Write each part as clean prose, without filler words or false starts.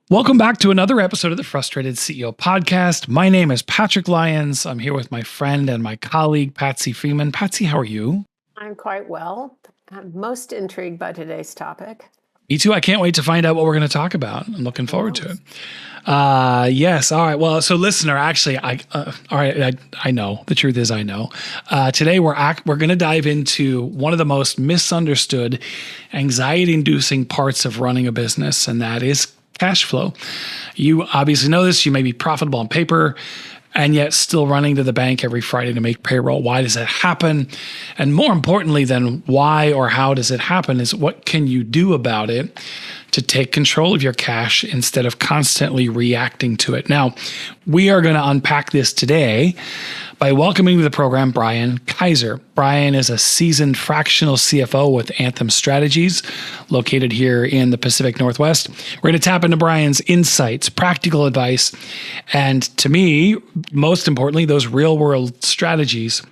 Welcome back to another episode of the Frustrated CEO podcast. My name is Patrick Lyons. I'm here with my friend and my colleague, Patsy Freeman. Patsy, how are you? I'm quite well. I'm most intrigued by today's topic. Me too. I can't wait to find out what we're going to talk about. I'm looking forward to it. Yes. All right. Well, so listener, actually, I know. The truth is I know. Today we're going to dive into one of the most misunderstood, anxiety-inducing parts of running a business, and that is cash flow. You obviously know this. You may be profitable on paper and yet still running to the bank every Friday to make payroll. Why does that happen? And more importantly than why or how does it happen is what can you do about it to take control of your cash instead of constantly reacting to it? Now, we are going to unpack this today by welcoming to the program Brian Keyser. Brian is a seasoned fractional CFO with Anthem Strategists, located here in the Pacific Northwest. We're going to tap into Brian's insights, practical advice, and to me, most importantly, those real-world strategies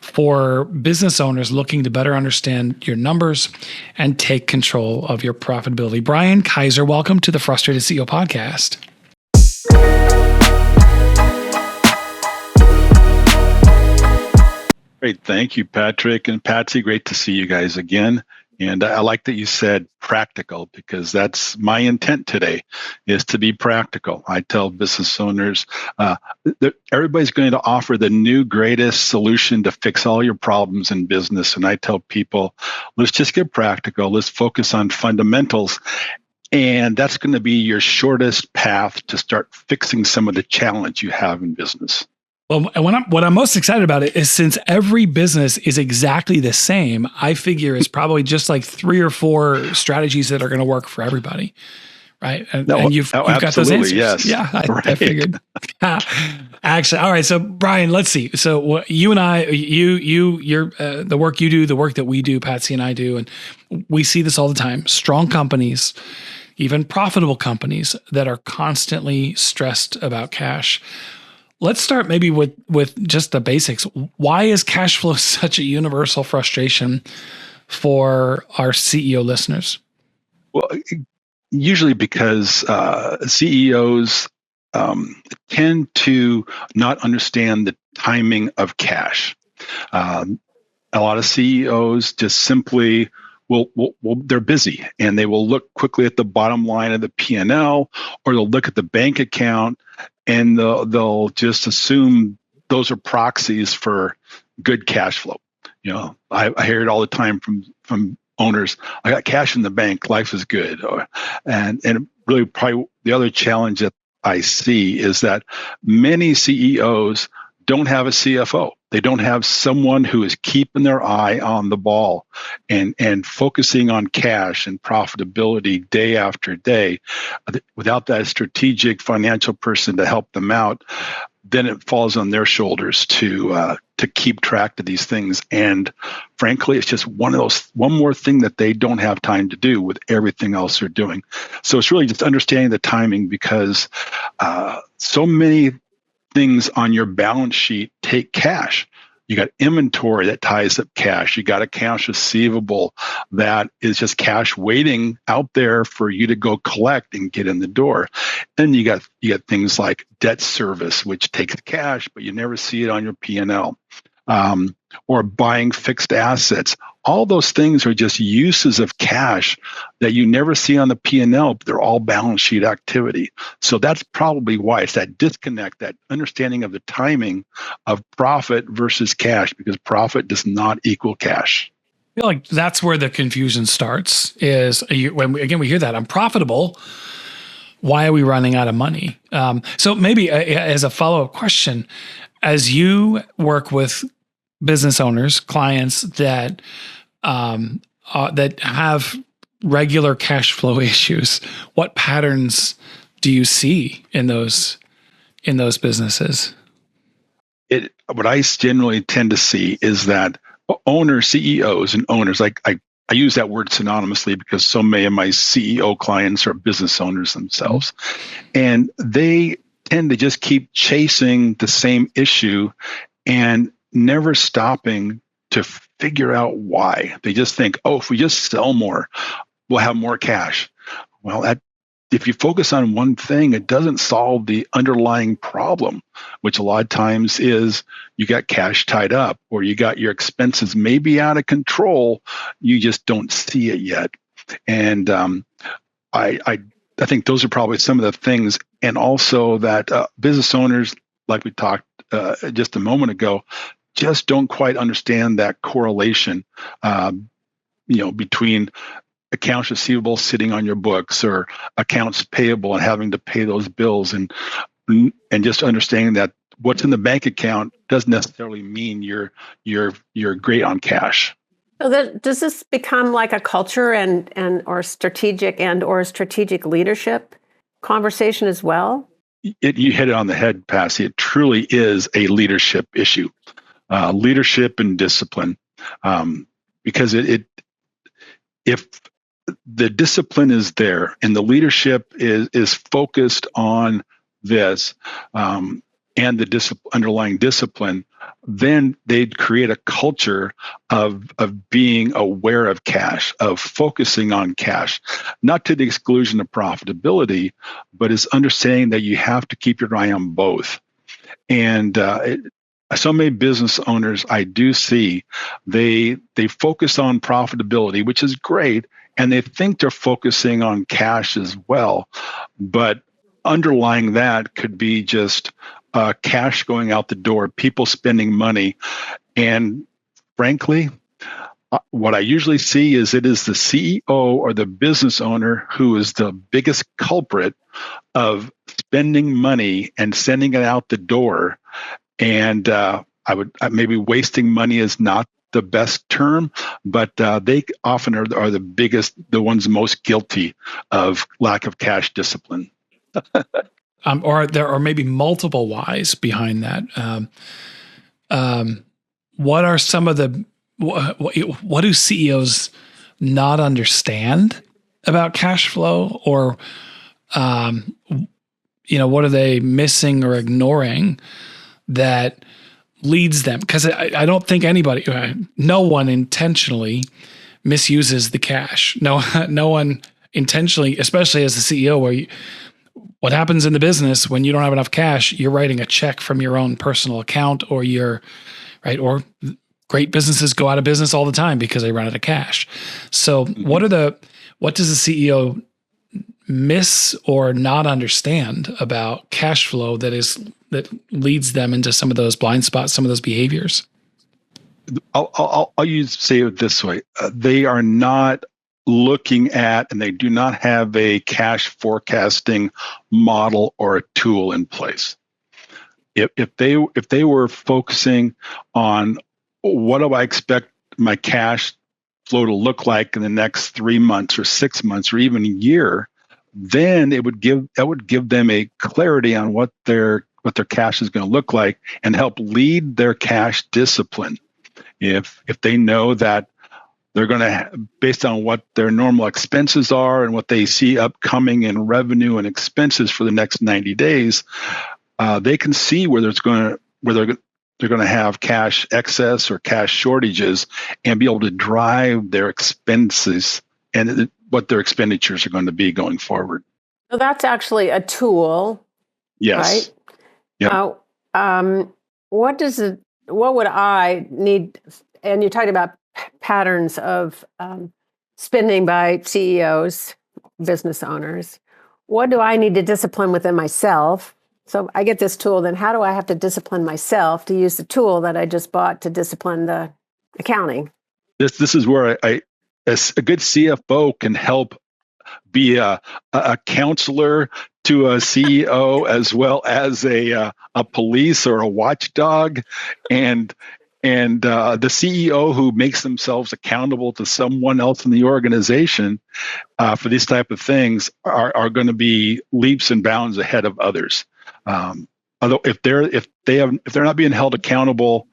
for business owners looking to better understand your numbers and take control of your profitability. Brian Keyser, welcome to the Frustrated CEO podcast. Great. Thank you, Patrick and Patsy. Great to see you guys again. And I like that you said practical, because that's my intent today, is to be practical. I tell business owners that everybody's going to offer the new greatest solution to fix all your problems in business. And I tell people, let's just get practical. Let's focus on fundamentals. And that's going to be your shortest path to start fixing some of the challenge you have in business. Well, and what I'm most excited about it is since every business is exactly the same, I figure it's probably just like 3 or 4 strategies that are going to work for everybody, right? And you've got those answers. Yes. Yeah, Right. I figured. Actually, all right. So Brian, let's see. So you and I, you're the work you do, the work that we do, Patsy and I do, and we see this all the time. Strong companies, even profitable companies that are constantly stressed about cash. Let's start maybe with just the basics. Why is cash flow such a universal frustration for our CEO listeners? Well, usually because CEOs tend to not understand the timing of cash. A lot of CEOs just simply they're busy, and they will look quickly at the bottom line of the P&L, or they'll look at the bank account, and they'll just assume those are proxies for good cash flow. You know, I hear it all the time from owners. I got cash in the bank, life is good. And really, probably the other challenge that I see is that many CEOs don't have a CFO. They don't have someone who is keeping their eye on the ball and focusing on cash and profitability day after day. Without that strategic financial person to help them out, then it falls on their shoulders to keep track of these things. And frankly, it's just one more thing that they don't have time to do with everything else they're doing. So it's really just understanding the timing, because so many things on your balance sheet take cash. You got inventory that ties up cash. You got a cash receivable that is just cash waiting out there for you to go collect and get in the door. And you got things like debt service, which takes cash, but you never see it on your P&L. Or buying fixed assets. All those things are just uses of cash that you never see on the P&L, but they're all balance sheet activity. So that's probably why it's that disconnect, that understanding of the timing of profit versus cash, because profit does not equal cash. I feel like that's where the confusion starts, is when we hear that I'm profitable. Why are we running out of money? So maybe as a follow-up question, as you work with business owners, clients that have regular cash flow issues, what patterns do you see in those businesses? What I generally tend to see is that CEOs and owners, like I use that word synonymously because so many of my CEO clients are business owners themselves, and they tend to just keep chasing the same issue and never stopping to figure out why. They just think, if we just sell more, we'll have more cash. Well, if you focus on one thing, it doesn't solve the underlying problem, which a lot of times is you got cash tied up or you got your expenses maybe out of control. You just don't see it yet. And I think those are probably some of the things. And also that business owners, like we talked just a moment ago, just don't quite understand that correlation, between accounts receivable sitting on your books or accounts payable and having to pay those bills, and just understanding that what's in the bank account doesn't necessarily mean you're great on cash. So does this become like a culture or strategic leadership conversation as well? You hit it on the head, Patsy. It truly is a leadership issue, leadership and discipline, because if the discipline is there and the leadership is focused on this, and the underlying discipline, then they'd create a culture of being aware of cash, of focusing on cash, not to the exclusion of profitability, but is understanding that you have to keep your eye on both. And so many business owners I do see, they focus on profitability, which is great, and they think they're focusing on cash as well. But underlying that could be just cash going out the door, people spending money. And frankly, what I usually see is it is the CEO or the business owner who is the biggest culprit of spending money and sending it out the door. And maybe wasting money is not the best term, but they often are the ones most guilty of lack of cash discipline. Or there are maybe multiple whys behind that. What are some of the what do CEOs not understand about cash flow, or what are they missing or ignoring that leads them? Because I don't think no one intentionally misuses the cash. No one intentionally, especially as the CEO, what happens in the business when you don't have enough cash, you're writing a check from your own personal account, or or great businesses go out of business all the time because they run out of cash. So what does the CEO miss or not understand about cash flow that leads them into some of those blind spots, some of those behaviors? I'll say it this way. They are not looking at, and they do not have a cash forecasting model or a tool in place. If they were focusing on what do I expect my cash flow to look like in the next 3 months or 6 months or even a year, then that would give them a clarity on what their cash is going to look like and help lead their cash discipline. If they know that they're going to, based on what their normal expenses are and what they see upcoming in revenue and expenses for the next 90 days, they can see where they're going to have cash excess or cash shortages and be able to drive their expenses and what their expenditures are going to be going forward. So that's actually a tool. Yes. Right? Yep. What would I need? And you talked about patterns of spending by CEOs, business owners. What do I need to discipline within myself? So I get this tool, then how do I have to discipline myself to use the tool that I just bought to discipline the accounting? This is where a good CFO can help be a counselor to a CEO as well as a police or a watchdog, and the CEO who makes themselves accountable to someone else in the organization for these type of things are going to be leaps and bounds ahead of others. Although if they're not being held accountable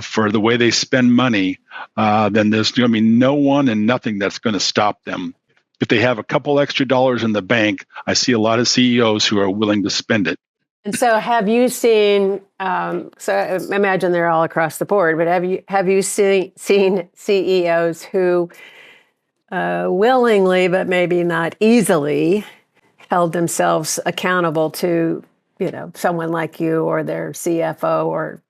for the way they spend money, then there's going to be no one and nothing that's going to stop them. If they have a couple extra dollars in the bank, I see a lot of CEOs who are willing to spend it. And so have you seen, so I imagine they're all across the board, but have you seen CEOs who willingly, but maybe not easily, held themselves accountable to, someone like you or their CFO or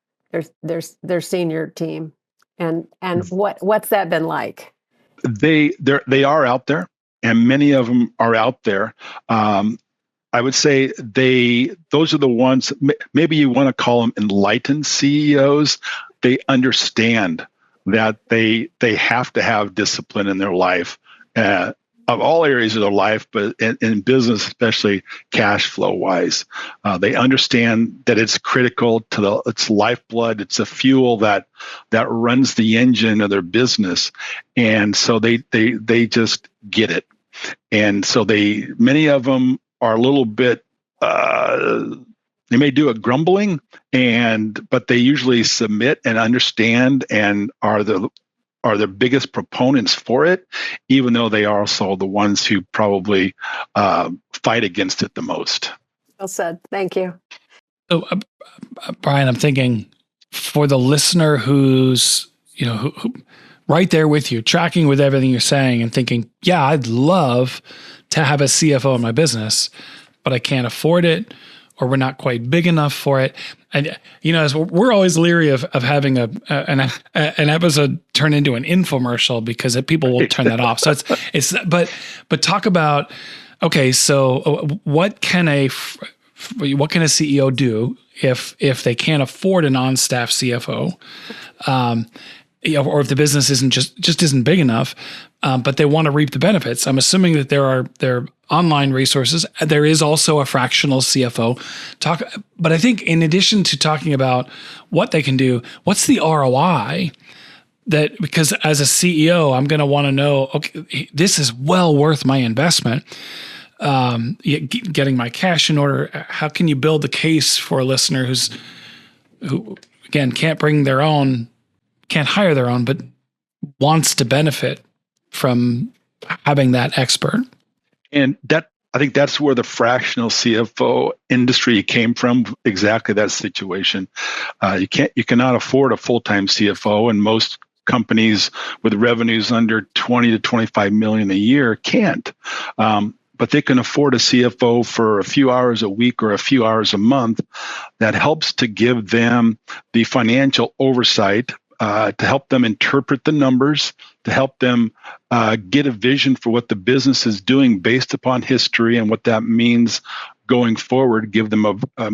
their senior team. And what's that been like? They are out there, and many of them are out there. I would say those are the ones, maybe you want to call them enlightened CEOs. They understand that they have to have discipline in their life, of all areas of their life, but in business, especially cash flow wise. They understand that it's critical to it's lifeblood. It's a fuel that runs the engine of their business. And so they just get it. And so many of them are a little bit, they may do a grumbling, but they usually submit and understand and are the biggest proponents for it, even though they are also the ones who probably fight against it the most. Well said. Thank you. So, Brian, I'm thinking for the listener who's, who right there with you, tracking with everything you're saying and thinking, yeah, I'd love to have a CFO in my business, but I can't afford it, or we're not quite big enough for it. And, as we're always leery of having an episode turn into an infomercial because people will turn that off. So but talk about, okay, so what can a CEO do if they can't afford an on-staff CFO, or if the business isn't big enough, but they want to reap the benefits? I'm assuming that there are online resources. There is also a fractional CFO but I think in addition to talking about what they can do, what's the ROI? Because as a CEO, I'm going to want to know, okay, this is well worth my investment. Getting my cash in order. How can you build the case for a listener who again can't hire their own, but wants to benefit from having that expert? And I think that's where the fractional CFO industry came from. Exactly that situation. You cannot afford a full-time CFO, and most companies with revenues under 20 to 25 million a year can't. But they can afford a CFO for a few hours a week or a few hours a month that helps to give them the financial oversight, to help them interpret the numbers, to help them get a vision for what the business is doing based upon history and what that means going forward, give them a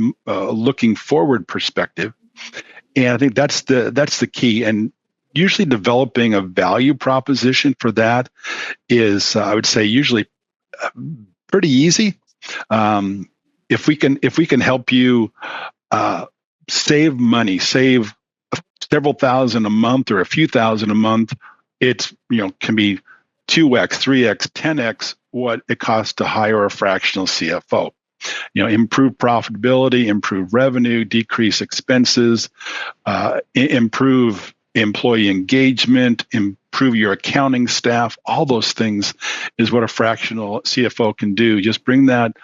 looking forward perspective. And I think that's the key. And usually developing a value proposition for that is, I would say, usually pretty easy. If we can help you save money, save several thousand a month or a few thousand a month, it's can be 2x, 3x, 10x what it costs to hire a fractional CFO. Improve profitability, improve revenue, decrease expenses, improve employee engagement, improve your accounting staff. All those things is what a fractional CFO can do. Just bring that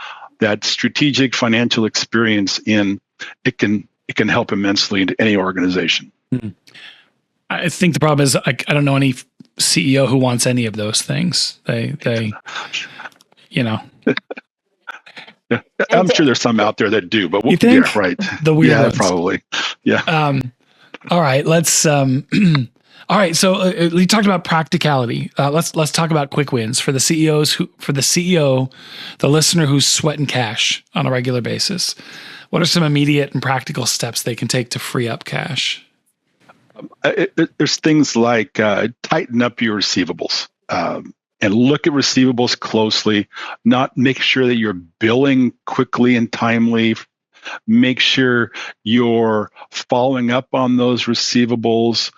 strategic financial experience in. It can help immensely into any organization. Mm-hmm. I think the problem is I don't know any CEO who wants any of those things. They I'm sure there's some out there that do, but you think? Yeah, right. The weird ones. Probably. Yeah. All right, let's. All right, so we talked about practicality. Let's talk about quick wins for the CEO, the listener who's sweating cash on a regular basis. What are some immediate and practical steps they can take to free up cash? There's things like tighten up your receivables and look at receivables closely. Make sure that you're billing quickly and timely. Make sure you're following up on those receivables,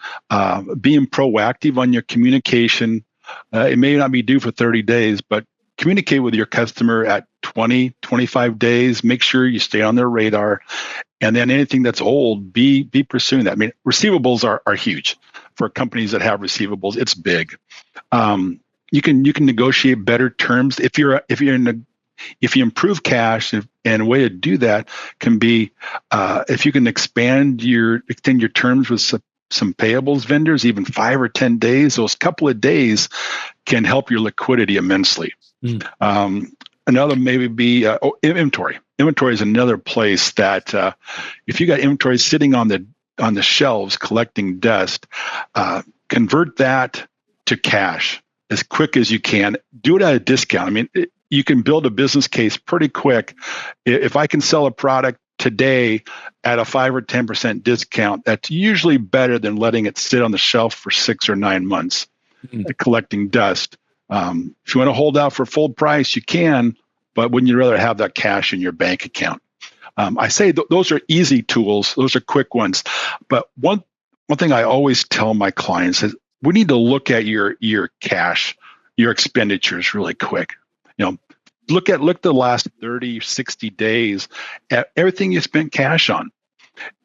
being proactive on your communication. It may not be due for 30 days, but communicate with your customer at 20, 25 days. Make sure you stay on their radar. And then anything that's old, be pursuing that. I mean, receivables are huge for companies that have receivables. It's big. You can negotiate better terms if you improve cash, and a way to do that can be if you can extend your terms with some payables vendors, even 5 or 10 days. Those couple of days can help your liquidity immensely. Another maybe be inventory. Inventory is another place that if you got inventory sitting on the shelves collecting dust, convert that to cash as quick as you can. Do it at a discount. I mean, you can build a business case pretty quick. If I can sell a product today at a 5 or 10% discount, that's usually better than letting it sit on the shelf for 6 or 9 months collecting dust. If you want to hold out for full price, you can, but wouldn't you rather have that cash in your bank account? I say those are easy tools. Those are quick ones. But one thing I always tell my clients is we need to look at your cash, your expenditures really quick. Look the last 30, 60 days at everything you spent cash on.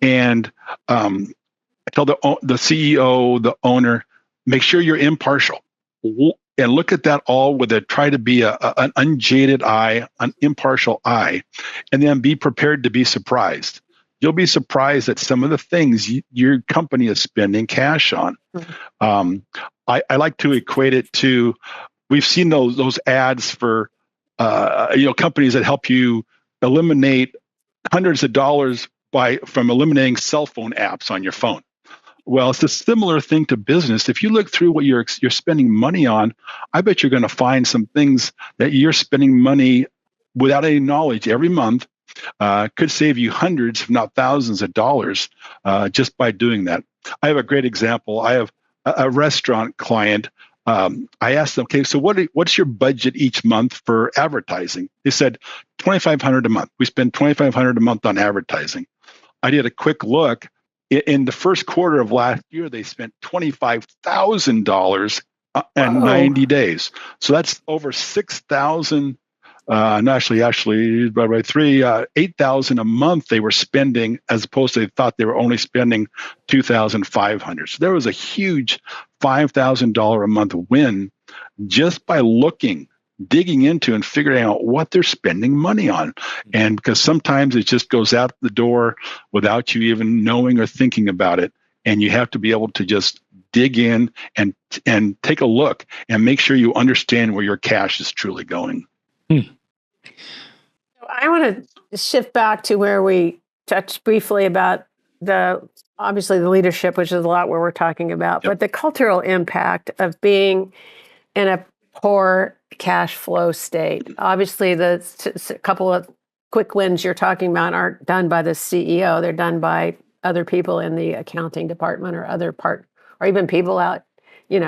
And I tell the CEO, the owner, make sure you're impartial and look at that all try to be an unjaded eye, an impartial eye, and then be prepared to be surprised. You'll be surprised at some of the things your company is spending cash on. I like to equate it to, we've seen those ads for companies that help you eliminate hundreds of dollars from eliminating cell phone apps on your phone. Well, it's a similar thing to business. If you look through what you're spending money on, I bet you're going to find some things that you're spending money without any knowledge every month. Could save you hundreds, if not thousands of dollars just by doing that. I have a great example. I have a restaurant client. I asked them, okay, so what's your budget each month for advertising? They said $2,500 a month. We spend $2,500 a month on advertising. I did a quick look. In the first quarter of last year, they spent $25,000 in 90 days. So that's over 6,000. Actually, by 8,000 a month they were spending, as opposed to they thought they were only spending 2,500. So there was a huge $5,000 a month win just by digging into and figuring out what they're spending money on. And because sometimes it just goes out the door without you even knowing or thinking about it. And you have to be able to just dig in and take a look and make sure you understand where your cash is truly going. I want to shift back to where we touched briefly about obviously the leadership, which is a lot where we're talking about, but the cultural impact of being in a poor cash flow state. Obviously, the couple of quick wins you're talking about aren't done by the CEO. They're done by other people in the accounting department or or even people out in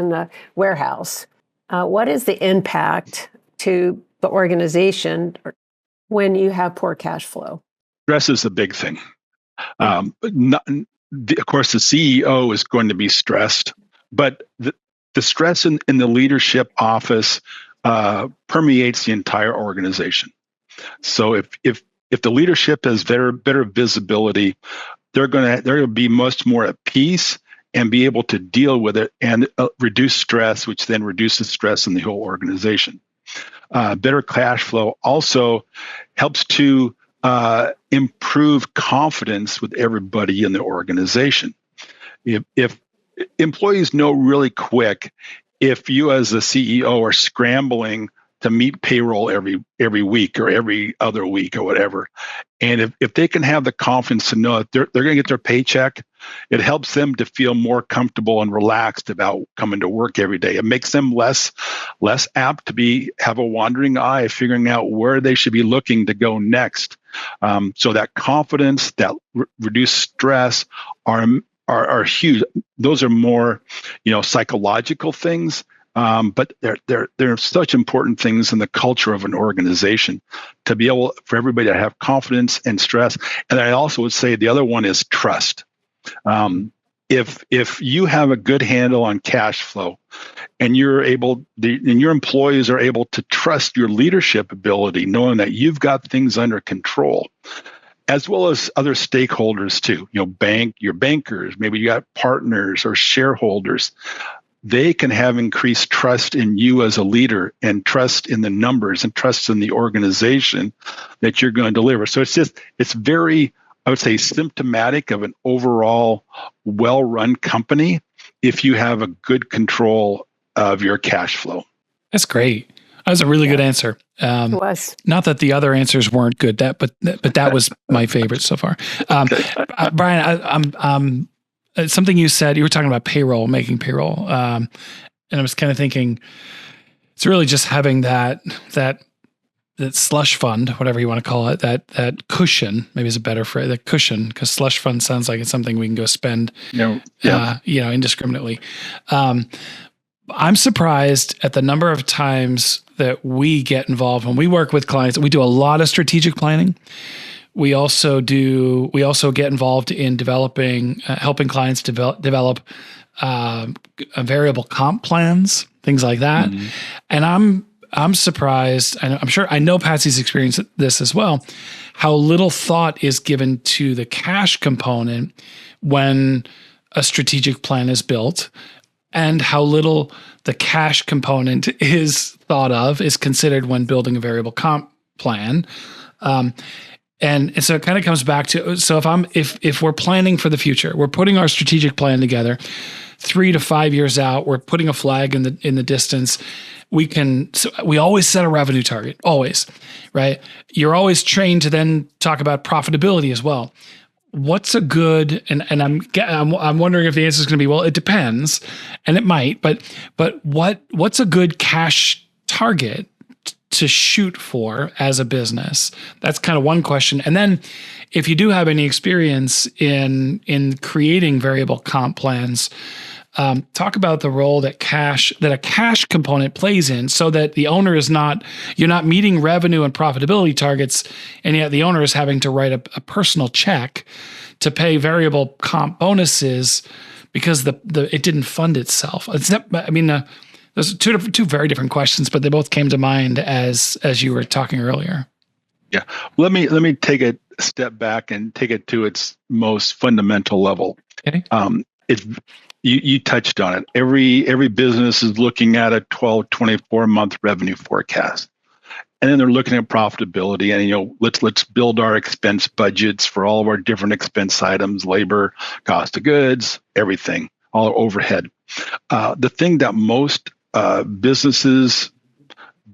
the warehouse. What is the impact to the organization when you have poor cash flow? Stress is a big thing. Of course, the CEO is going to be stressed, but the stress in the leadership office permeates the entire organization. So if the leadership has better visibility, they're going to be much more at peace and be able to deal with it and reduce stress, which then reduces stress in the whole organization. Better cash flow also helps to improve confidence with everybody in the organization. If employees know really quick, if you as a CEO are scrambling to meet payroll every week or every other week or whatever, and if they can have the confidence to know that they're going to get their paycheck, it helps them to feel more comfortable and relaxed about coming to work every day. It makes them less apt to have a wandering eye, figuring out where they should be looking to go next. So that confidence, that reduced stress are huge. Those are more, psychological things, but they're such important things in the culture of an organization to be able for everybody to have confidence and stress. And I also would say the other one is trust. If you have a good handle on cash flow, and your employees are able to trust your leadership ability, knowing that you've got things under control, as well as other stakeholders too, your bankers, maybe you got partners or shareholders, they can have increased trust in you as a leader and trust in the numbers and trust in the organization that you're going to deliver. So it's very, I would say, symptomatic of an overall well-run company if you have a good control of your cash flow. That's great. That was a really good answer. It was. Not that the other answers weren't good, but that was my favorite so far. Brian, something you said, you were talking about payroll, making payroll, and I was kind of thinking, it's really just having that slush fund, whatever you want to call it, that cushion, maybe is a better phrase, the cushion, because slush fund sounds like it's something we can go spend, indiscriminately. I'm surprised at the number of times that we get involved when we work with clients. We do a lot of strategic planning. We also get involved in developing, helping clients develop variable comp plans, things like that. Mm-hmm. And I'm surprised, and I know Patsy's experienced this as well, how little thought is given to the cash component when a strategic plan is built, and how little the cash component is considered when building a variable comp plan. And so it kind of comes back to, so if we're planning for the future, we're putting our strategic plan together 3 to 5 years out, we're putting a flag in the distance. We always set a revenue target, always, right? You're always trained to then talk about profitability as well. What's a good, and I'm wondering if the answer is going to be, well, it depends, and it might, but what's a good cash target to shoot for as a business? That's kind of one question. And then if you do have any experience in creating variable comp plans, talk about the role that a cash component plays in, so that the owner you're not meeting revenue and profitability targets, and yet the owner is having to write a personal check to pay variable comp bonuses because it didn't fund itself. Those are two very different questions, but they both came to mind as you were talking earlier. Yeah, let me take a step back and take it to its most fundamental level. Okay. You touched on it. Every business is looking at a 12, 24-month revenue forecast. And then they're looking at profitability, and let's build our expense budgets for all of our different expense items, labor, cost of goods, everything, all our overhead. The thing that most businesses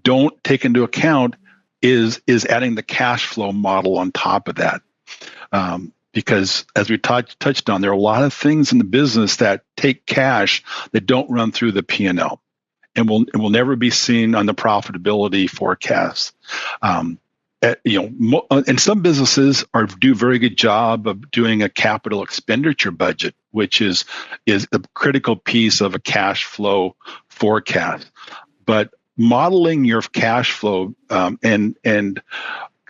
don't take into account is adding the cash flow model on top of that. Because as we touched on, there are a lot of things in the business that take cash that don't run through the P&L and will never be seen on the profitability forecast. And some businesses do a very good job of doing a capital expenditure budget, which is a critical piece of a cash flow forecast. But modeling your cash flow, and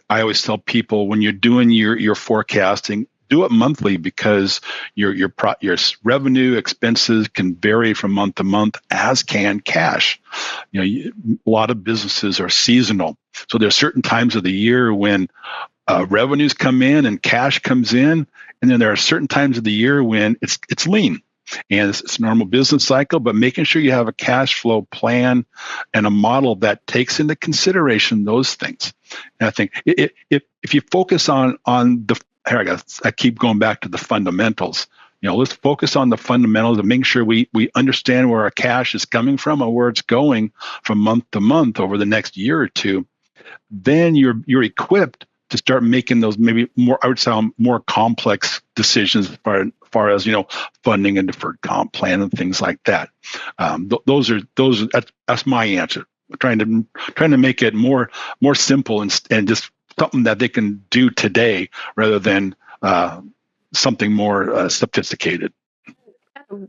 I always tell people, when you're doing your forecasting, do it monthly, because your revenue expenses can vary from month to month, as can cash. A lot of businesses are seasonal, so there's certain times of the year when revenues come in and cash comes in, and then there are certain times of the year when it's lean. And it's a normal business cycle, but making sure you have a cash flow plan and a model that takes into consideration those things. And I think if you focus on I keep going back to the fundamentals. Let's focus on the fundamentals and make sure we understand where our cash is coming from and where it's going from month to month over the next year or two. Then you're equipped to start making those maybe more complex decisions as far as funding and deferred comp plan and things like that. That's my answer. Trying to make it more simple and just something that they can do today rather than something more sophisticated.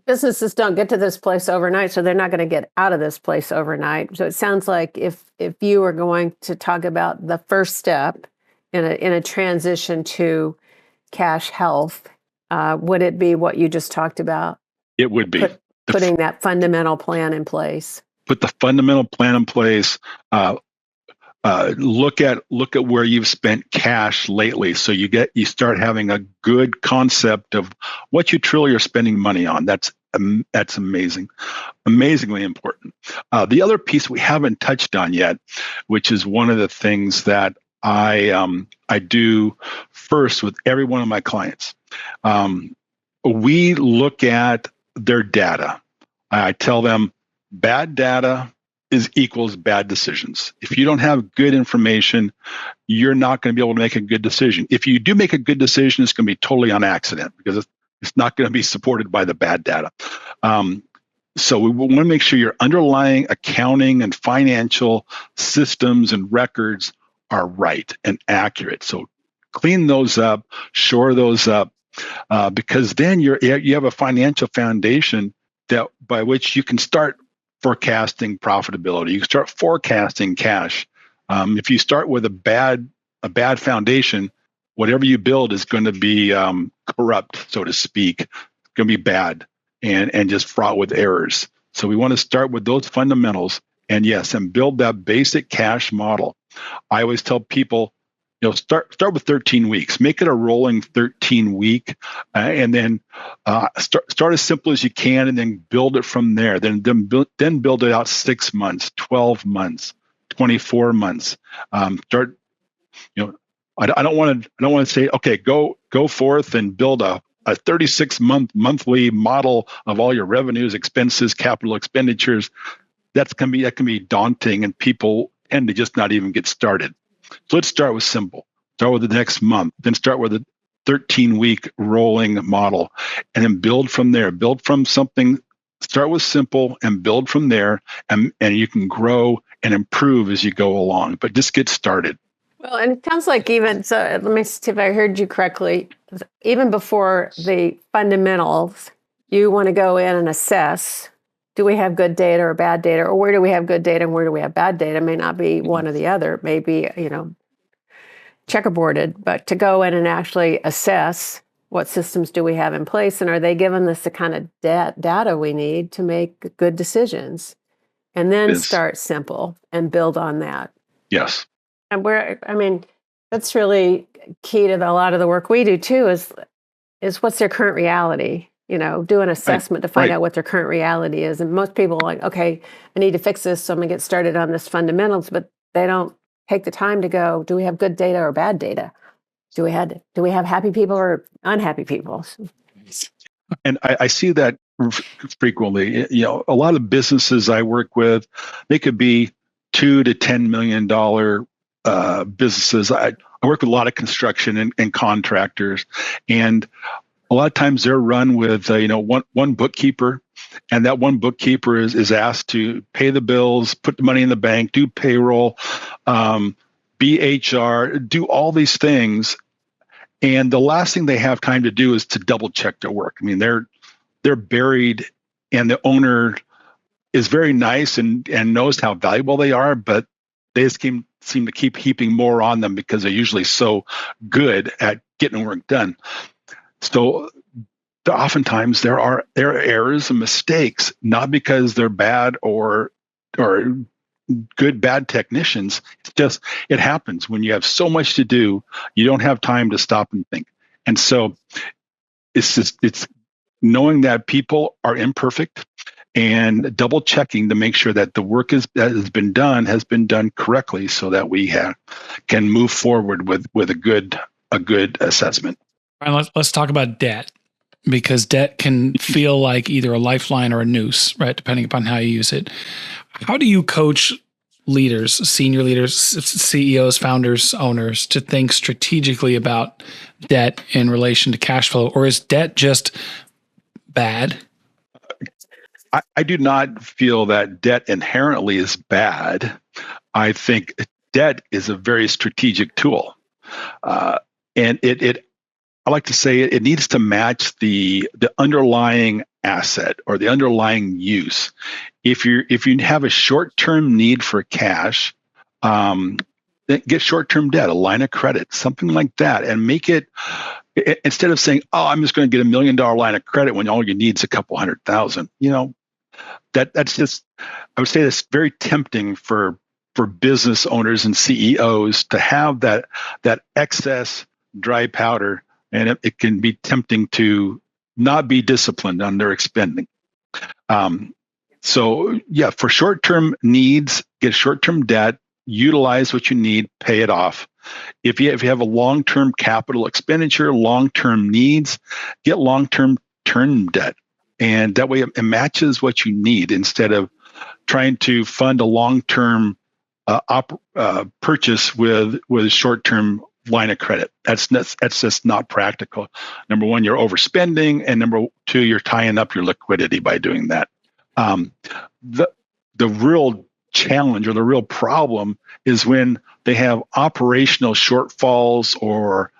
Businesses don't get to this place overnight, so they're not going to get out of this place overnight. So it sounds like if you were going to talk about the first step in a transition to cash health, would it be what you just talked about? It would be putting that fundamental plan in place. Put the fundamental plan in place. Look at where you've spent cash lately, so you start having a good concept of what you truly are spending money on. That's amazingly important. The other piece we haven't touched on yet, which is one of the things that I do first with every one of my clients. We look at their data. I tell them bad data equals bad decisions. If you don't have good information, you're not going to be able to make a good decision. If you do make a good decision, it's going to be totally on accident because it's not going to be supported by the bad data. So we want to make sure your underlying accounting and financial systems and records are right and accurate. So clean those up, shore those up, because then you have a financial foundation that by which you can start forecasting profitability. You can start forecasting cash. If you start with a bad foundation, whatever you build is going to be corrupt, so to speak. It's going to be bad and just fraught with errors. So we want to start with those fundamentals and build that basic cash model. I always tell people, start with 13 weeks. Make it a rolling 13 week, and then start as simple as you can, and then build it from there. Then build it out 6 months, 12 months, 24 months. Start. I don't want to say, okay, go forth and build a 36-month monthly model of all your revenues, expenses, capital expenditures. That can be daunting, and people tend to just not even get started. So let's start with simple. Start with the next month, then start with a 13-week rolling model, and then build from there. Build from something. Start with simple and build from there, and you can grow and improve as you go along. But just get started. Well, and it sounds like so let me see if I heard you correctly. Even before the fundamentals, you want to go in and assess, do we have good data or bad data, or where do we have good data and where do we have bad data? It may not be one or the other. It may be, checkerboarded, but to go in and actually assess what systems do we have in place, and are they giving us the kind of data we need to make good decisions? And then start simple and build on that. Yes. And that's really key to a lot of the work we do too, is what's their current reality? Do an assessment to find out what their current reality is. And most people are like, okay, I need to fix this, so I'm going to get started on this fundamentals, but they don't take the time to go, do we have good data or bad data? Do we have happy people or unhappy people? And I see that frequently. A lot of businesses I work with, they could be $2 to $10 million businesses. I work with a lot of construction and contractors, and a lot of times they're run with one bookkeeper, and that one bookkeeper is asked to pay the bills, put the money in the bank, do payroll, be HR, do all these things, and the last thing they have time to do is to double check their work. They're buried, and the owner is very nice and knows how valuable they are, but they just seem to keep heaping more on them because they're usually so good at getting work done. So oftentimes there are errors and mistakes, not because they're bad or good, bad technicians. It's just, it happens when you have so much to do, you don't have time to stop and think. And so it's knowing that people are imperfect and double checking to make sure that the work that has been done correctly, so that we can move forward with a good assessment. Brian, let's talk about debt, because debt can feel like either a lifeline or a noose, right? Depending upon how you use it. How do you coach leaders, senior leaders, CEOs, founders, owners, to think strategically about debt in relation to cash flow? Or is debt just bad? I do not feel that debt inherently is bad. I think debt is a very strategic tool. And I like to say it needs to match the underlying asset or the underlying use. If you have a short-term need for cash, then get short-term debt, a line of credit, something like that, and make it, instead of saying, "Oh, I'm just going to get $1 million line of credit," when all you need is a couple $100,000. That's just, I would say that's very tempting for business owners and CEOs to have that excess dry powder. And it can be tempting to not be disciplined on their expending. So for short-term needs, get short-term debt, utilize what you need, pay it off. If you have a long-term capital expenditure, long-term needs, get long-term term debt. And that way it matches what you need instead of trying to fund a long-term purchase with short-term line of credit. That's just not practical. Number one, you're overspending, and number two, you're tying up your liquidity by doing that. The real challenge or the real problem is when they have operational shortfalls or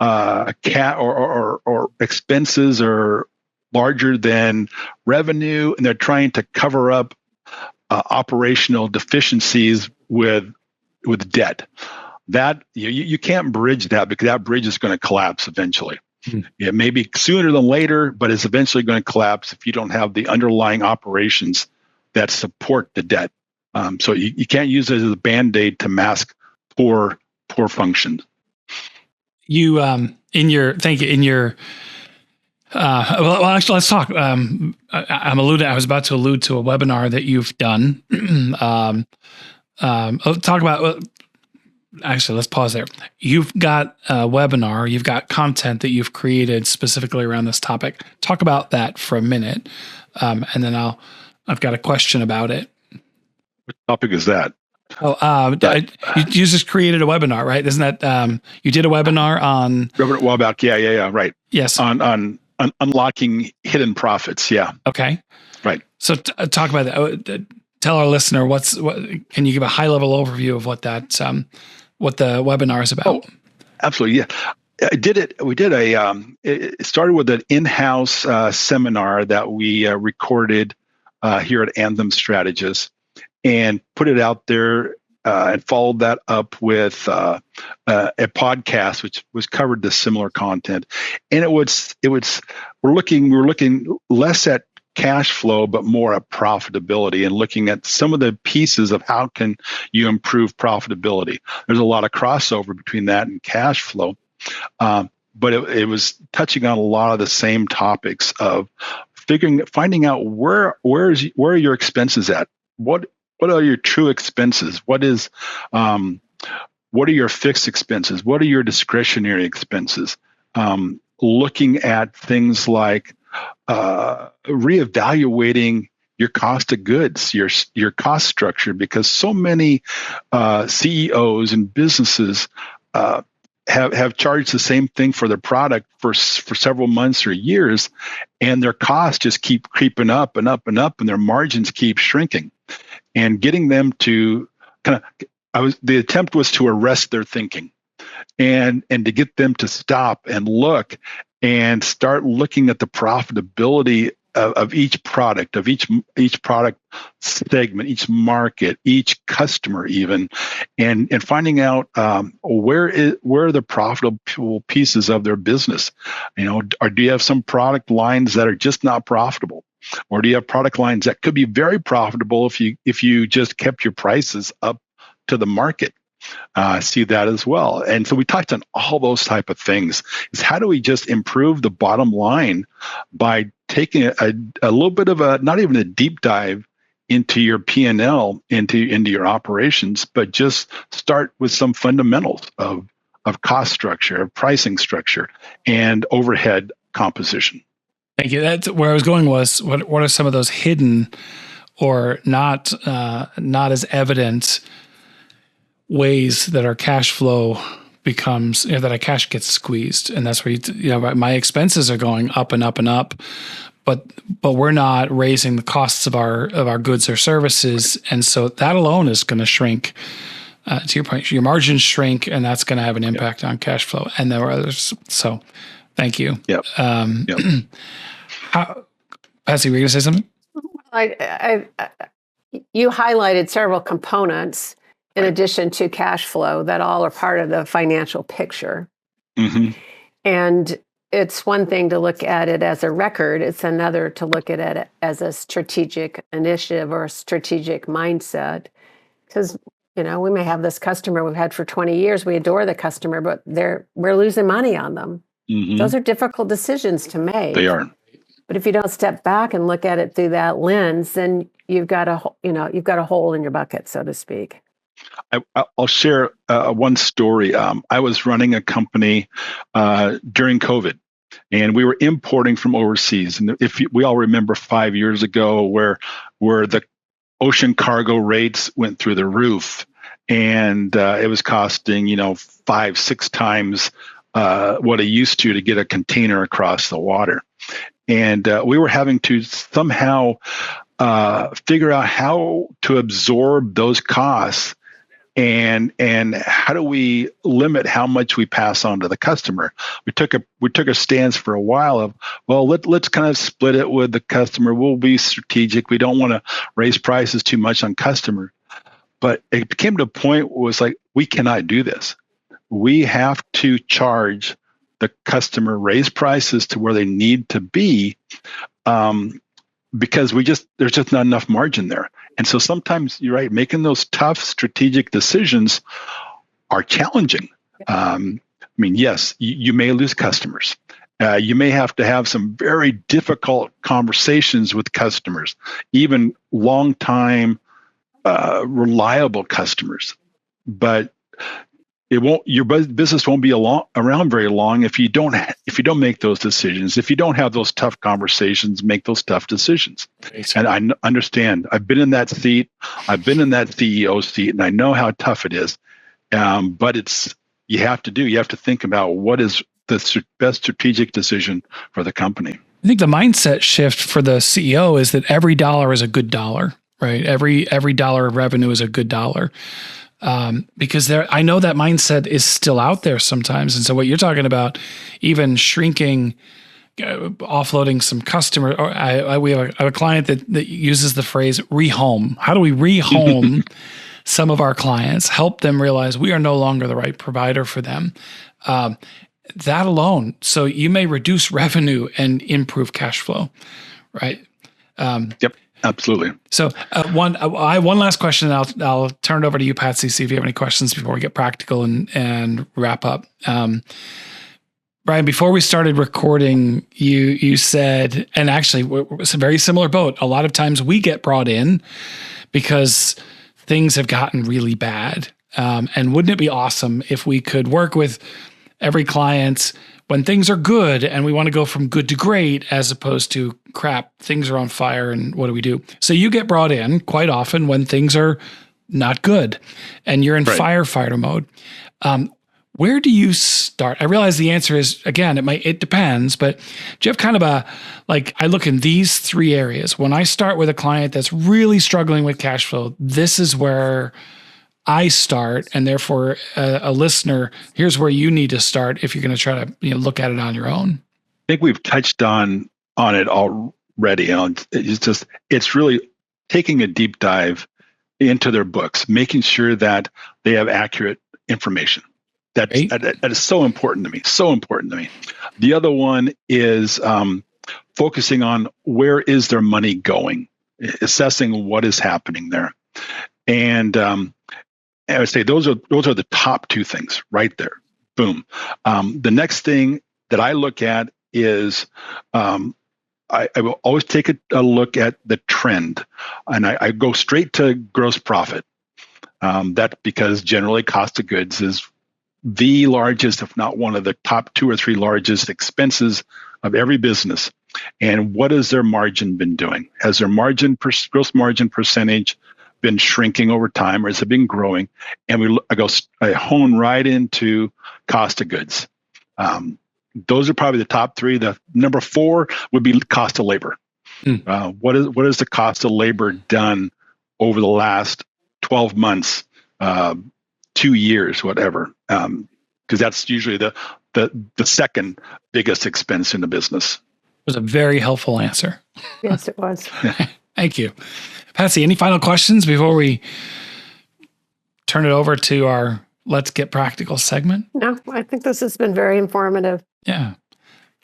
or expenses are larger than revenue, and they're trying to cover up operational deficiencies with debt. That you can't bridge that, because that bridge is going to collapse eventually. It may be sooner than later, but it's eventually going to collapse if you don't have the underlying operations that support the debt. So you can't use it as a Band-Aid to mask poor functions. Actually, let's talk. I was about to allude to a webinar that you've done. Talk about. Actually, let's pause there. You've got a webinar. You've got content that you've created specifically around this topic. Talk about that for a minute, and then I've got a question about it. What topic is that? You just created a webinar, right? Isn't that you did a webinar on a while back? Yeah, right. Yes, on unlocking hidden profits. Yeah. Okay. Right. So talk about that. Tell our listener can you give a high level overview of what the webinar is about? Oh, absolutely. Yeah. It started with an in-house seminar that we recorded here at Anthem Strategists, and put it out there, and followed that up with a podcast which was covered the similar content. And we were looking less at cash flow but more at profitability, and looking at some of the pieces of how can you improve profitability. There's a lot of crossover between that and cash flow, but it was touching on a lot of the same topics of finding out where are your expenses at. What are your true expenses? What are your fixed expenses? What are your discretionary expenses? Looking at things like reevaluating your cost of goods, your cost structure, because so many CEOs and businesses have charged the same thing for their product for several months or years, and their costs just keep creeping up and up and up, and their margins keep shrinking. And getting them to the attempt was to arrest their thinking, and to get them to stop and look and start looking at the profitability of each product, of each product segment, each market, each customer, even, and finding out where are the profitable pieces of their business. Or do you have some product lines that are just not profitable? Or do you have product lines that could be very profitable if you just kept your prices up to the market? See that as well. And so we touched on all those type of things. Is how do we just improve the bottom line by taking a little bit of not even a deep dive into your P&L, into your operations, but just start with some fundamentals of cost structure, of pricing structure, and overhead composition. Thank you. That's where I was going. Was what are some of those hidden or not as evident ways that our cash flow becomes, that our cash gets squeezed? And that's where my expenses are going up and up and up, but we're not raising the costs of our goods or services, and so that alone is going to shrink. To your point, your margins shrink, and that's going to have an impact on cash flow. And there are others. So, thank you. Yep. Patsy, were you going to say something? You highlighted several components in addition to cash flow that all are part of the financial picture. Mm-hmm. And it's one thing to look at it as a record. It's another to look at it as a strategic initiative or a strategic mindset. Because, we may have this customer we've had for 20 years. We adore the customer, but we're losing money on them. Mm-hmm. Those are difficult decisions to make. They are. But if you don't step back and look at it through that lens, then you've got a hole in your bucket, so to speak. I'll share one story. I was running a company during COVID, and we were importing from overseas. And if we all remember 5 years ago, where the ocean cargo rates went through the roof, and it was costing 5-6 times what it used to get a container across the water. And we were having to somehow figure out how to absorb those costs, and how do we limit how much we pass on to the customer. We took a stance for a while of, well, let's kind of split it with the customer. We'll be strategic. We don't want to raise prices too much on customer. But it came to a point where it was like, we cannot do this. We have to charge the customer, raise prices to where they need to be, because there's just not enough margin there. And so sometimes you're right, making those tough strategic decisions are challenging. Yes, you may lose customers. You may have to have some very difficult conversations with customers, even long-time, reliable customers. But your business won't be around very long if you don't make those decisions. If you don't have those tough conversations, make those tough decisions. And I understand. I've been in that seat. I've been in that CEO seat, and I know how tough it is. But you have to think about what is the best strategic decision for the company. I think the mindset shift for the CEO is that every dollar is a good dollar, right? Every dollar of revenue is a good dollar. Because I know that mindset is still out there sometimes. And so what you're talking about, even shrinking, offloading some customer, we have a client that uses the phrase rehome. How do we rehome some of our clients, help them realize we are no longer the right provider for them? That alone. So you may reduce revenue and improve cash flow, right? Yep. Absolutely. So I have one last question, and I'll turn it over to you, Patsy, see if you have any questions before we get practical and wrap up. Brian, before we started recording, you said, and actually it's a very similar boat. A lot of times we get brought in because things have gotten really bad. And wouldn't it be awesome if we could work with every client when things are good and we want to go from good to great, as opposed to crap, things are on fire and what do we do? So you get brought in quite often when things are not good and you're in firefighter mode. Where do you start? I realize the answer is, again, it depends, but do you have kind of I look in these 3 areas. When I start with a client that's really struggling with cash flow, this is where I start, and therefore a listener, here's where you need to start if you're going to try to look at it on your own. I think we've touched on it already. It's really taking a deep dive into their books, making sure that they have accurate information. That is so important to me. So important to me. The other one is focusing on where is their money going, assessing what is happening there, and I would say those are the top 2 things right there. Boom. The next thing that I look at is I will always take a look at the trend, and I go straight to gross profit. That because generally cost of goods is the largest, if not one of the top 2 or 3 largest expenses of every business. And what has their margin been doing? Has their gross margin percentage been shrinking over time, or has it been growing? And I hone right into cost of goods. Those are probably the top 3. The number 4 would be cost of labor. What is the cost of labor done over the last 12 months, 2 years, whatever? Because that's usually the second biggest expense in the business. It was a very helpful answer. Yes, it was. Thank you. Patsy, any final questions before we turn it over to our Let's Get Practical segment? No, I think this has been very informative. Yeah.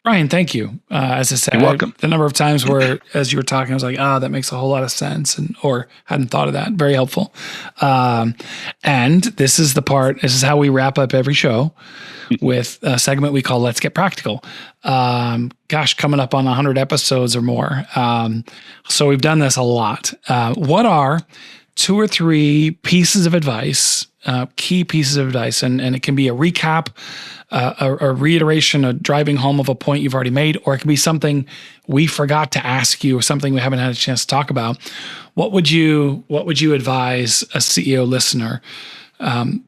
Brian, thank you. As I said, you're welcome. The number of times where, as you were talking, I was like, that makes a whole lot of sense, or hadn't thought of that. Very helpful. And this is how we wrap up every show with a segment we call Let's Get Practical. Coming up on 100 episodes or more. So we've done this a lot. What are 2 or 3 pieces of advice key pieces of advice, and it can be a recap, a reiteration, a driving home of a point you've already made, or it can be something we forgot to ask you or something we haven't had a chance to talk about. What would you advise a CEO listener,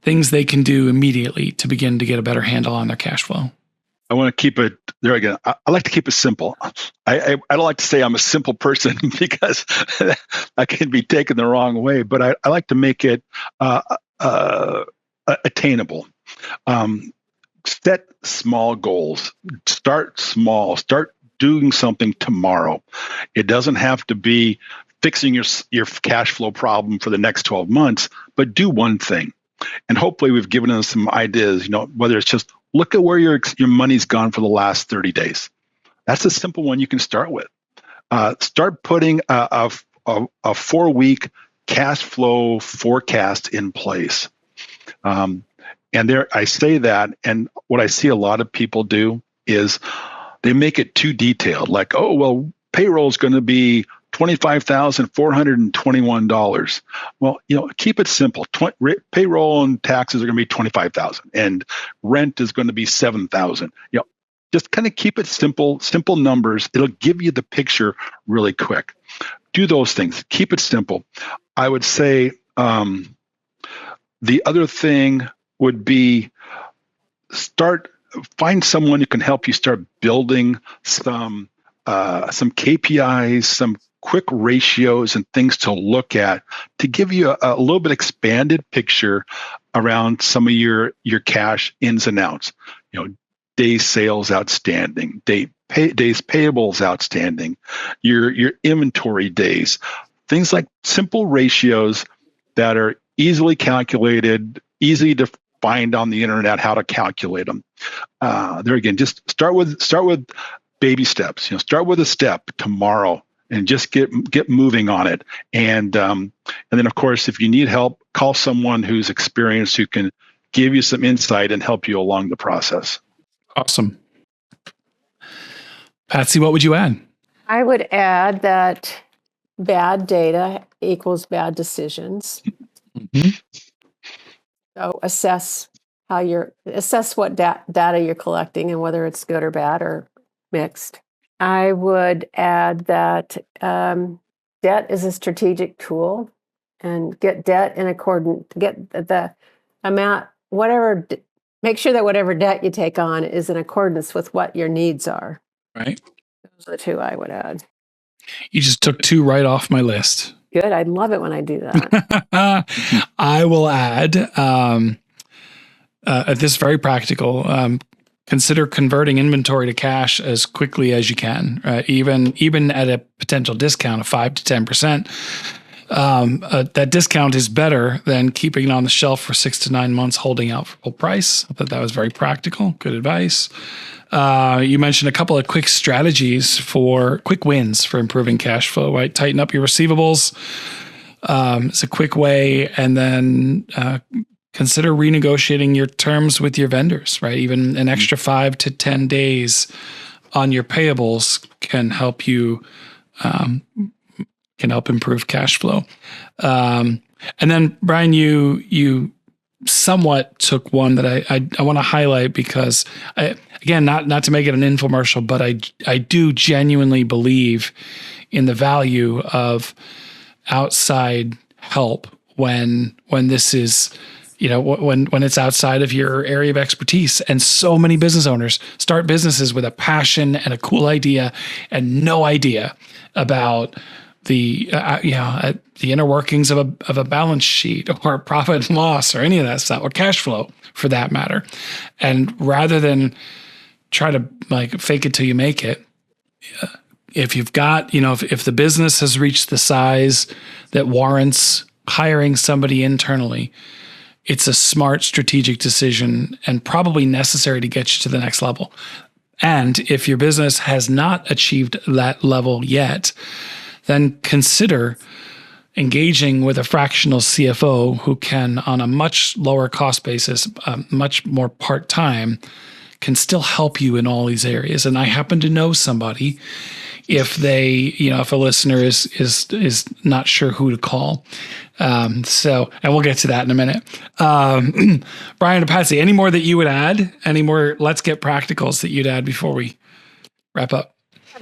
things they can do immediately to begin to get a better handle on their cash flow? I want to keep it there again. I like to keep it simple. I don't like to say I'm a simple person because that can be taken the wrong way, but I like to make it attainable. Set small goals. Start small. Start doing something tomorrow. It doesn't have to be fixing your cash flow problem for the next 12 months, but do one thing. And hopefully we've given them some ideas, whether it's just look at where your money's gone for the last 30 days. That's a simple one you can start with. Start putting a 4-week cash flow forecast in place. And there, I say that, and what I see a lot of people do is they make it too detailed. Like, oh, well, payroll is going to be $25,421. Well, keep it simple. Payroll and taxes are going to be $25,000, and rent is going to be $7,000. Just kind of keep it simple numbers. It'll give you the picture really quick. Do those things. Keep it simple. I would say the other thing would be find someone who can help you start building some KPIs, some quick ratios and things to look at to give you a little bit expanded picture around some of your cash ins and outs. Days sales outstanding, days payables outstanding, your inventory days, things like simple ratios that are easily calculated, easy to find on the internet how to calculate them. There again, just start with baby steps. Start with a step tomorrow and just get moving on it. And then of course, if you need help, call someone who's experienced who can give you some insight and help you along the process. Awesome. Patsy, what would you add? I would add that bad data equals bad decisions. Mm-hmm. So assess what data you're collecting and whether it's good or bad or mixed. I would add that debt is a strategic tool, and get debt in accordance. Get the amount, make sure that whatever debt you take on is in accordance with what your needs are. Right. Those are the two I would add. You just took two right off my list. Good. I love it when I do that. I will add, this is very practical. Consider converting inventory to cash as quickly as you can, even at a potential discount of 5 to 10%. That discount is better than keeping it on the shelf for 6 to 9 months, holding out for full price. I thought that was very practical. Good advice. You mentioned a couple of quick strategies for quick wins for improving cash flow, right? Tighten up your receivables. It's a quick way. And then consider renegotiating your terms with your vendors, right? Even an extra 5 to 10 days on your payables can help you, can help improve cash flow. And then Brian, you somewhat took one that I want to highlight because again, not to make it an infomercial, but I do genuinely believe in the value of outside help when this is, when it's outside of your area of expertise. And so many business owners start businesses with a passion and a cool idea and no idea about the inner workings of a balance sheet or profit and loss or any of that stuff, or cash flow for that matter. And rather than try to fake it till you make it, if you've got, if the business has reached the size that warrants hiring somebody internally, it's a smart strategic decision and probably necessary to get you to the next level. And if your business has not achieved that level yet, then consider engaging with a fractional CFO who can, on a much lower cost basis, much more part-time, can still help you in all these areas. And I happen to know somebody if if a listener is not sure who to call. And we'll get to that in a minute. Brian and Patsy, any more that you would add? Any more let's get practicals that you'd add before we wrap up?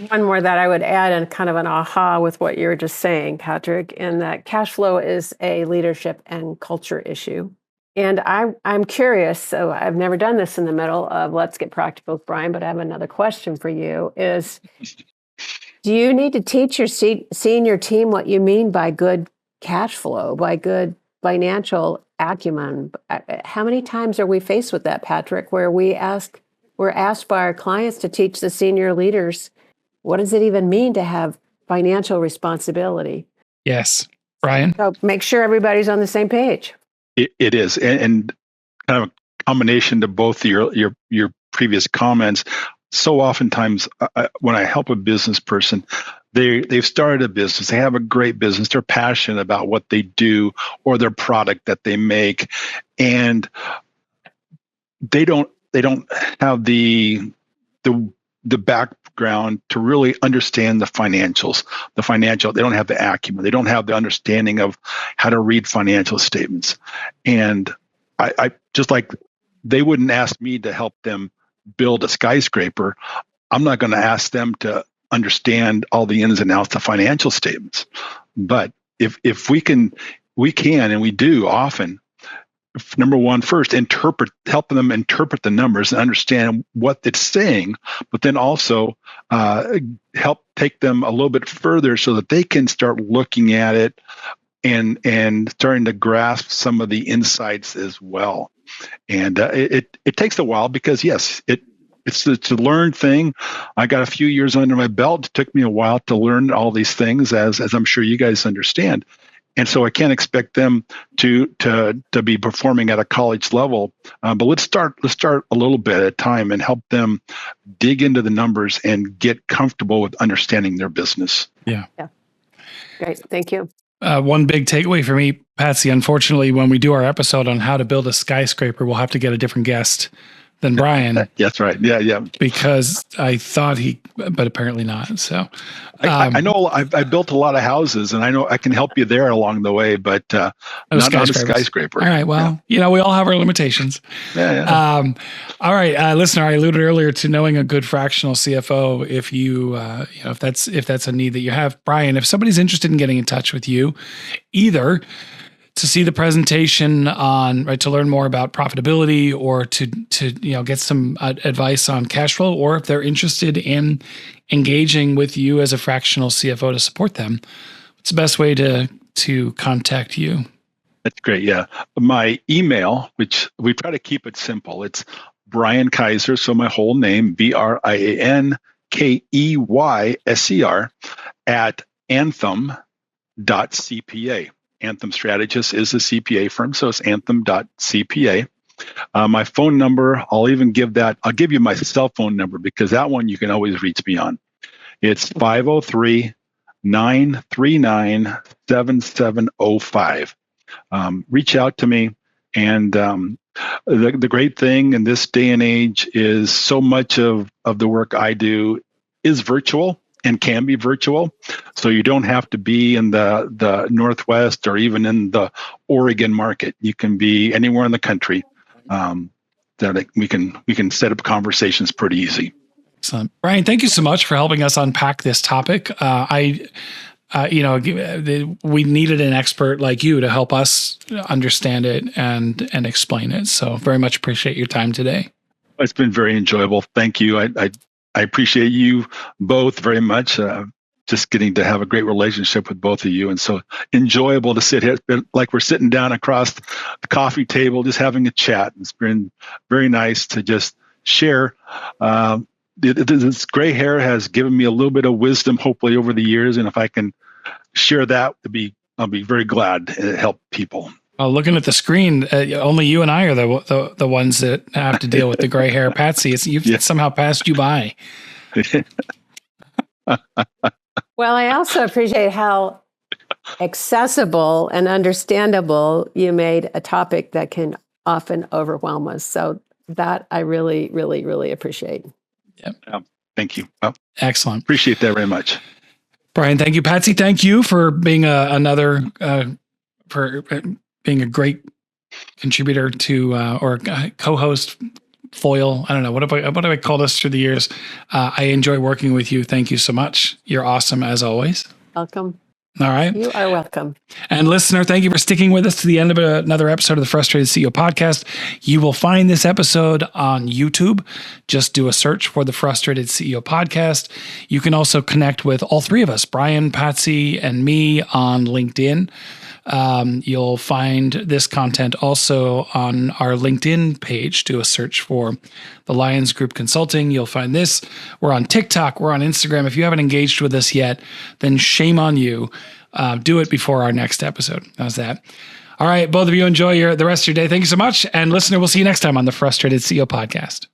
One more that I would add, and kind of an aha with what you were just saying, Patrick, in that cash flow is a leadership and culture issue. And I'm curious, so I've never done this in the middle of Let's Get Practical with Brian, but I have another question for you is, do you need to teach your senior team what you mean by good cash flow, by good financial acumen? How many times are we faced with that, Patrick, where we're asked by our clients to teach the senior leaders, what does it even mean to have financial responsibility? Yes. Brian? So make sure everybody's on the same page. It is, and kind of a combination to both your previous comments. So oftentimes, when I help a business person, they've started a business, they have a great business, they're passionate about what they do or their product that they make, and they don't have the background to really understand the financials. They don't have the acumen. They don't have the understanding of how to read financial statements. And I just like they wouldn't ask me to help them build a skyscraper. I'm not going to ask them to understand all the ins and outs of financial statements. But if we can, and we do often, number one, first help them interpret the numbers and understand what it's saying, but then also help take them a little bit further so that they can start looking at it and starting to grasp some of the insights as well. And it takes a while because yes, it's a learned thing. I got a few years under my belt. It took me a while to learn all these things, as I'm sure you guys understand. And so I can't expect them to be performing at a college level. But let's start a little bit at a time and help them dig into the numbers and get comfortable with understanding their business. Yeah. Great. Thank you. One big takeaway for me, Patsy, unfortunately, when we do our episode on how to build a skyscraper, we'll have to get a different guest than Brian. That's right. Yeah. Because I thought but apparently not. So I know I built a lot of houses, and I know I can help you there along the way, but not on a skyscraper. All right. Well, we all have our limitations. Yeah. All right, listener. I alluded earlier to knowing a good fractional CFO. If you, if that's a need that you have, Brian, if somebody's interested in getting in touch with you, either to see the presentation on, to learn more about profitability, or to get some advice on cash flow, or if they're interested in engaging with you as a fractional CFO to support them, what's the best way to contact you? That's great. Yeah. My email, which we try to keep it simple, it's Brian Keyser. So my whole name, BrianKeyser at Anthem.cpa. Anthem Strategists is a CPA firm, so it's Anthem.cpa. My phone number, I'll give you my cell phone number because that one you can always reach me on. It's 503-939-7705. Reach out to me. And the great thing in this day and age is so much of the work I do is virtual and can be virtual. So you don't have to be in the Northwest or even in the Oregon market. You can be anywhere in the country. That we can set up conversations pretty easy. Excellent. Brian, thank you so much for helping us unpack this topic. We needed an expert like you to help us understand it and explain it. So very much appreciate your time today. It's been very enjoyable. Thank you. I appreciate you both very much. Just getting to have a great relationship with both of you. And so enjoyable to sit here. It's been like we're sitting down across the coffee table, just having a chat. It's been very nice to just share. This gray hair has given me a little bit of wisdom, hopefully, over the years. And if I can share that, I'll be very glad to help people. Well, looking at the screen, only you and I are the ones that have to deal with the gray hair. Patsy, you've somehow passed you by. Well, I also appreciate how accessible and understandable you made a topic that can often overwhelm us. So that I really, really, really appreciate. Yep. Thank you. Excellent. Appreciate that very much. Brian, thank you. Patsy, thank you for being for being a great contributor to or co-host, foil. I don't know. What have I called us through the years? I enjoy working with you. Thank you so much. You're awesome as always. Welcome. All right. You are welcome. And listener, thank you for sticking with us to the end of another episode of the Frustrated CEO podcast. You will find this episode on YouTube. Just do a search for the Frustrated CEO podcast. You can also connect with all three of us, Brian, Patsy, and me on LinkedIn. You'll find this content also on our LinkedIn page. Do a search for the Lions Group Consulting. You'll find this. We're on TikTok. We're on Instagram. If you haven't engaged with us yet, then shame on you. Do it before our next episode. How's that? All right. Both of you enjoy the rest of your day. Thank you so much. And listener, we'll see you next time on the Frustrated CEO podcast.